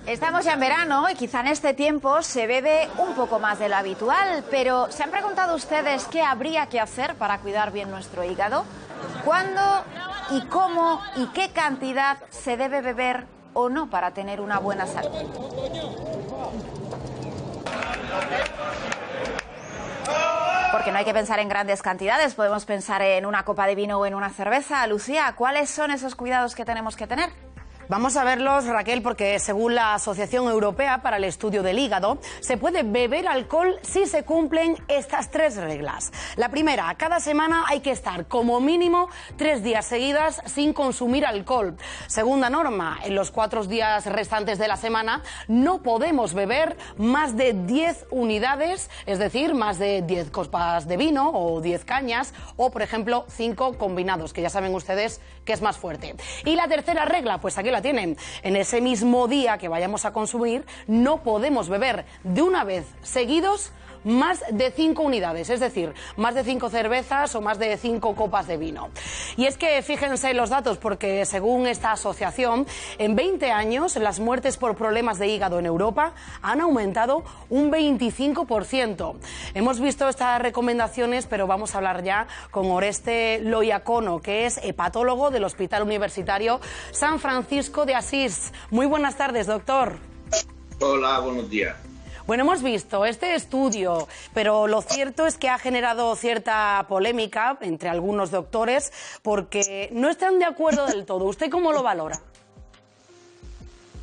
Estamos ya en verano y quizá en este tiempo se bebe un poco más de lo habitual, pero ¿se han preguntado ustedes qué habría que hacer para cuidar bien nuestro hígado? ¿Cuándo y cómo y qué cantidad se debe beber o no para tener una buena salud? Porque no hay que pensar en grandes cantidades, podemos pensar en una copa de vino o en una cerveza. Lucía, ¿cuáles son esos cuidados que tenemos que tener? Vamos a verlos, Raquel, porque según la Asociación Europea para el Estudio del Hígado, se puede beber alcohol si se cumplen estas 3 reglas. La primera, cada semana hay que estar como mínimo 3 días seguidas sin consumir alcohol. Segunda norma, en los 4 días restantes de la semana no podemos beber más de 10 unidades, es decir, más de 10 copas de vino o 10 cañas o, por ejemplo, 5 combinados, que ya saben ustedes que es más fuerte. Y la tercera regla, pues aquí la tienen. En ese mismo día que vayamos a consumir, no podemos beber de una vez seguidos más de 5 unidades, es decir, más de 5 cervezas o más de 5 copas de vino. Y es que fíjense los datos, porque según esta asociación, en 20 años las muertes por problemas de hígado en Europa han aumentado un 25%. Hemos visto estas recomendaciones, pero vamos a hablar ya con Oreste Loiacono, que es hepatólogo del Hospital Universitario San Francisco de Asís. Muy buenas tardes, doctor. Hola, buenos días. Bueno, hemos visto este estudio, pero lo cierto es que ha generado cierta polémica entre algunos doctores porque no están de acuerdo del todo. ¿Usted cómo lo valora?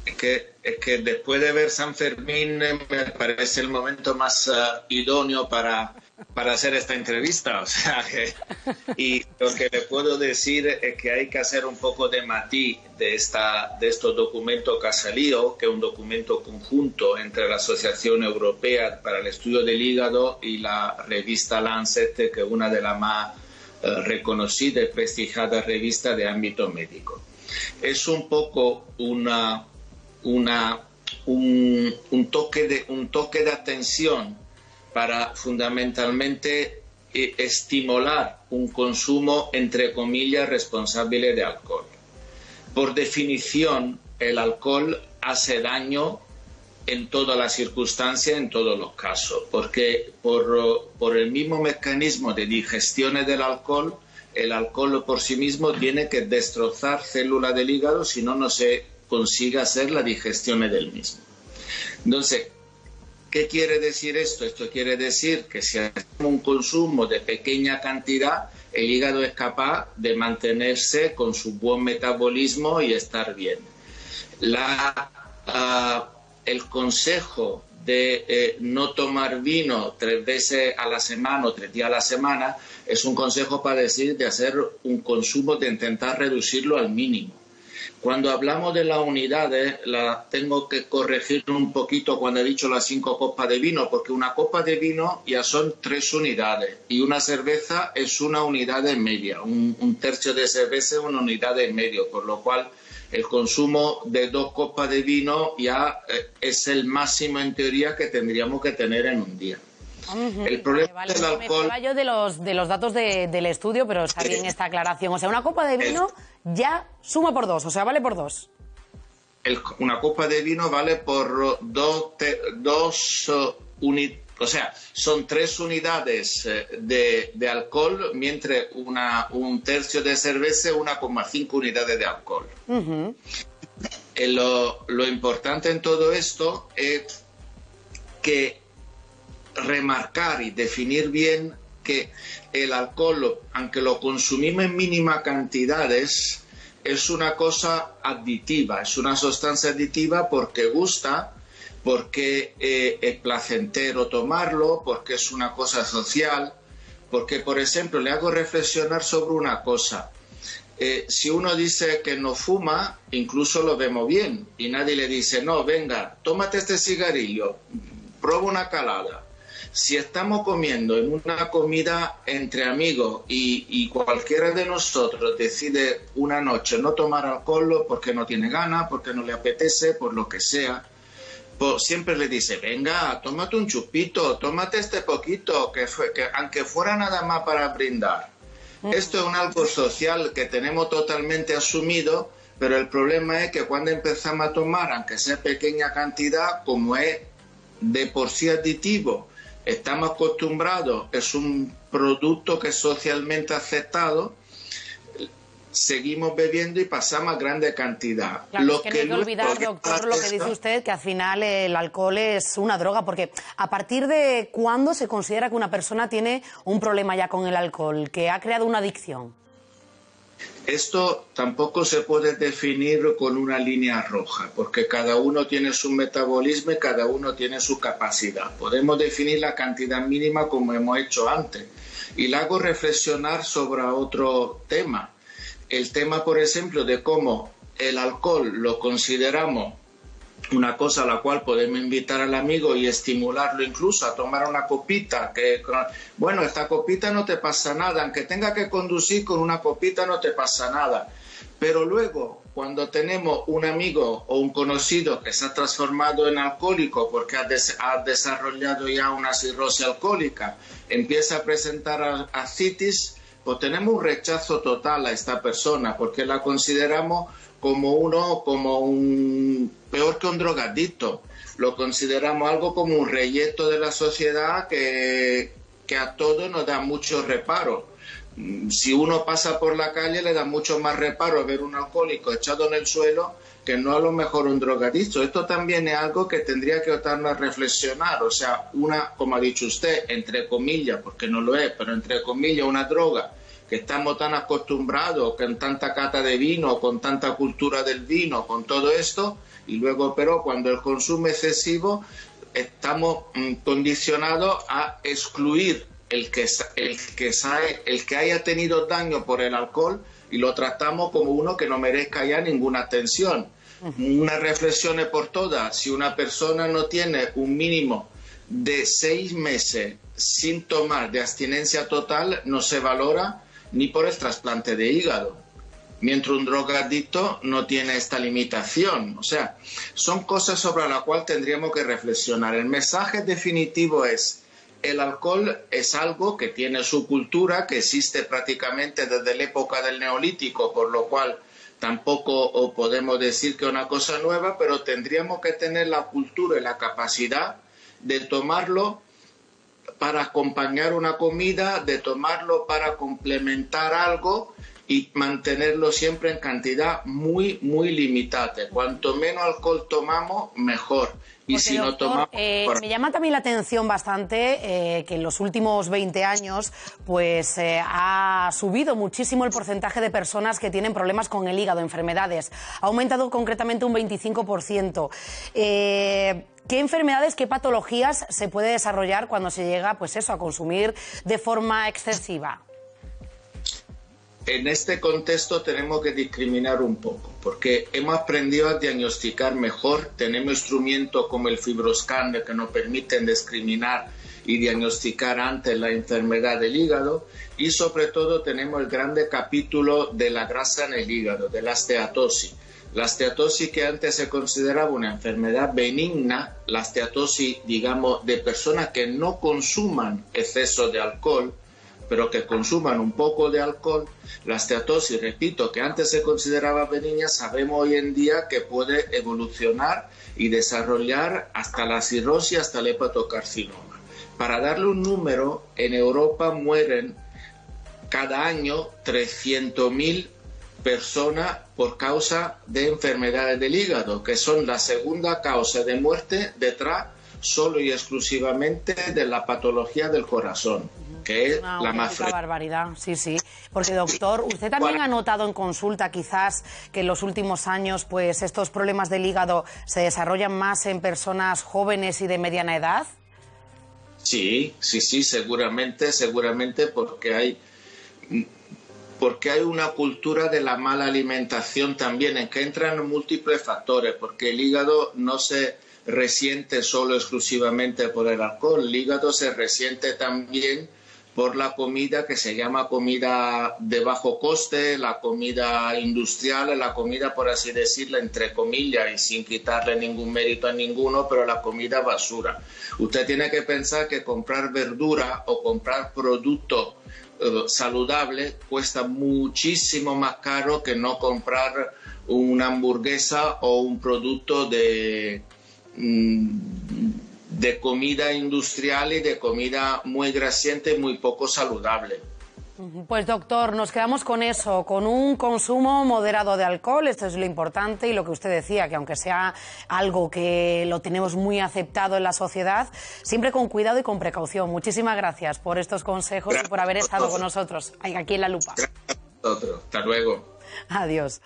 Es que después de ver San Fermín me parece el momento más idóneo para hacer esta entrevista. O sea, y lo que le puedo decir es que hay que hacer un poco de matiz de estos documentos que ha salido, que es un documento conjunto entre la Asociación Europea para el Estudio del Hígado y la revista Lancet, que es una de las más reconocidas y prestigiadas revistas de ámbito médico. Es un poco un toque de atención para fundamentalmente estimular un consumo, entre comillas, responsable de alcohol. Por definición, el alcohol hace daño en todas las circunstancias, en todos los casos, porque por el mismo mecanismo de digestión del alcohol, el alcohol por sí mismo tiene que destrozar células del hígado, si no se consigue hacer la digestión del mismo. Entonces, ¿qué quiere decir esto? Esto quiere decir que si hacemos un consumo de pequeña cantidad, el hígado es capaz de mantenerse con su buen metabolismo y estar bien. El consejo de no tomar vino 3 veces a la semana o 3 días a la semana es un consejo para decir de hacer un consumo, de intentar reducirlo al mínimo. Cuando hablamos de las unidades, la tengo que corregir un poquito cuando he dicho las 5 copas de vino, porque una copa de vino ya son 3 unidades y una cerveza es 1 unidad y media. Un tercio de cerveza es 1 unidad y medio, por lo cual el consumo de 2 copas de vino ya es el máximo en teoría que tendríamos que tener en un día. El problema del alcohol... Me yo de los datos del estudio, pero está bien esta aclaración. O sea, una copa de vino ya suma por 2, o sea, vale por 2. Una copa de vino vale por 2 unidades, o sea, son 3 unidades de alcohol, mientras un tercio de cerveza es 1,5 unidades de alcohol. Lo importante en todo esto es que remarcar y definir bien que el alcohol, aunque lo consumimos en mínimas cantidades, es una cosa aditiva, es una sustancia aditiva porque gusta, porque es placentero tomarlo, porque es una cosa social, porque, por ejemplo, le hago reflexionar sobre una cosa. Si uno dice que no fuma, incluso lo vemos bien, y nadie le dice, no, venga, tómate este cigarrillo, prueba una calada. Si estamos comiendo en una comida entre amigos y cualquiera de nosotros decide una noche no tomar alcohol porque no tiene ganas, porque no le apetece, por lo que sea, pues siempre le dice, venga, tómate un chupito, tómate este poquito, que aunque fuera nada más para brindar. Esto es un algo social que tenemos totalmente asumido, Pero el problema es que cuando empezamos a tomar, aunque sea pequeña cantidad, como es de por sí aditivo, estamos acostumbrados, es un producto que es socialmente aceptado, seguimos bebiendo y pasamos a grande cantidad. Claro, es que no hay que olvidar, doctor, lo que dice usted, que al final el alcohol es una droga, porque ¿a partir de cuándo se considera que una persona tiene un problema ya con el alcohol, que ha creado una adicción? Esto tampoco se puede definir con una línea roja, porque cada uno tiene su metabolismo y cada uno tiene su capacidad. Podemos definir la cantidad mínima como hemos hecho antes. Y le hago reflexionar sobre otro tema. El tema, por ejemplo, de cómo el alcohol lo consideramos una cosa a la cual podemos invitar al amigo y estimularlo incluso a tomar una copita, que bueno, esta copita no te pasa nada, aunque tenga que conducir con una copita no te pasa nada. Pero luego, cuando tenemos un amigo o un conocido que se ha transformado en alcohólico porque ha desarrollado ya una cirrosis alcohólica, empieza a presentar ascitis, pues tenemos un rechazo total a esta persona porque la consideramos como un peor que un drogadicto. Lo consideramos algo como un reyerto de la sociedad que a todos nos da mucho reparo. Si uno pasa por la calle le da mucho más reparo ver un alcohólico echado en el suelo que no a lo mejor un drogadicto. Esto también es algo que tendría que darnos a reflexionar. O sea, como ha dicho usted, entre comillas, porque no lo es, pero entre comillas, una droga que estamos tan acostumbrados, con tanta cata de vino, con tanta cultura del vino, con todo esto, y luego, pero cuando el consumo excesivo, estamos condicionados a excluir el que haya tenido daño por el alcohol y lo tratamos como uno que no merezca ya ninguna atención. Una reflexión es por todas: si una persona no tiene un mínimo de 6 meses sin tomar, de abstinencia total, no se valora ni por el trasplante de hígado, mientras un drogadicto no tiene esta limitación. O sea, son cosas sobre las cuales tendríamos que reflexionar. El mensaje definitivo es: el alcohol es algo que tiene su cultura, que existe prácticamente desde la época del Neolítico, por lo cual tampoco podemos decir que es una cosa nueva, pero tendríamos que tener la cultura y la capacidad de tomarlo para acompañar una comida, de tomarlo para complementar algo y mantenerlo siempre en cantidad muy, muy limitada. Cuanto menos alcohol tomamos, mejor. Y porque, si doctor, no tomamos... me llama también la atención bastante que en los últimos 20 años pues ha subido muchísimo el porcentaje de personas que tienen problemas con el hígado, enfermedades. Ha aumentado concretamente un 25%. ¿Qué enfermedades, qué patologías se puede desarrollar cuando se llega, pues eso, a consumir de forma excesiva? En este contexto tenemos que discriminar un poco, porque hemos aprendido a diagnosticar mejor. Tenemos instrumentos como el FibroScan que nos permiten discriminar y diagnosticar antes la enfermedad del hígado, y sobre todo tenemos el grande capítulo de la grasa en el hígado, de la esteatosis. La esteatosis, que antes se consideraba una enfermedad benigna, la esteatosis, digamos, de personas que no consuman exceso de alcohol, pero que consuman un poco de alcohol, la esteatosis, repito, que antes se consideraba benigna, sabemos hoy en día que puede evolucionar y desarrollar hasta la cirrosis, hasta el hepatocarcinoma. Para darle un número, en Europa mueren cada año 300.000 personas por causa de enfermedades del hígado, que son la segunda causa de muerte detrás solo y exclusivamente de la patología del corazón, que es la más frecuente. Barbaridad, sí, sí. Porque, doctor, ¿usted también ha notado en consulta quizás que en los últimos años pues estos problemas del hígado se desarrollan más en personas jóvenes y de mediana edad? Sí, seguramente porque hay una cultura de la mala alimentación también, en que entran múltiples factores, porque el hígado no se resiente solo exclusivamente por el alcohol, el hígado se resiente también por la comida que se llama comida de bajo coste, la comida industrial, la comida, por así decirlo, entre comillas, y sin quitarle ningún mérito a ninguno, pero la comida basura. Usted tiene que pensar que comprar verdura o comprar productos saludable cuesta muchísimo más caro que no comprar una hamburguesa o un producto de comida industrial y de comida muy grasienta y muy poco saludable. Pues doctor, nos quedamos con eso, con un consumo moderado de alcohol, esto es lo importante, y lo que usted decía, que aunque sea algo que lo tenemos muy aceptado en la sociedad, siempre con cuidado y con precaución. Muchísimas gracias por estos consejos y por haber estado con nosotros aquí en La Lupa. Gracias a vosotros. Hasta luego. Adiós.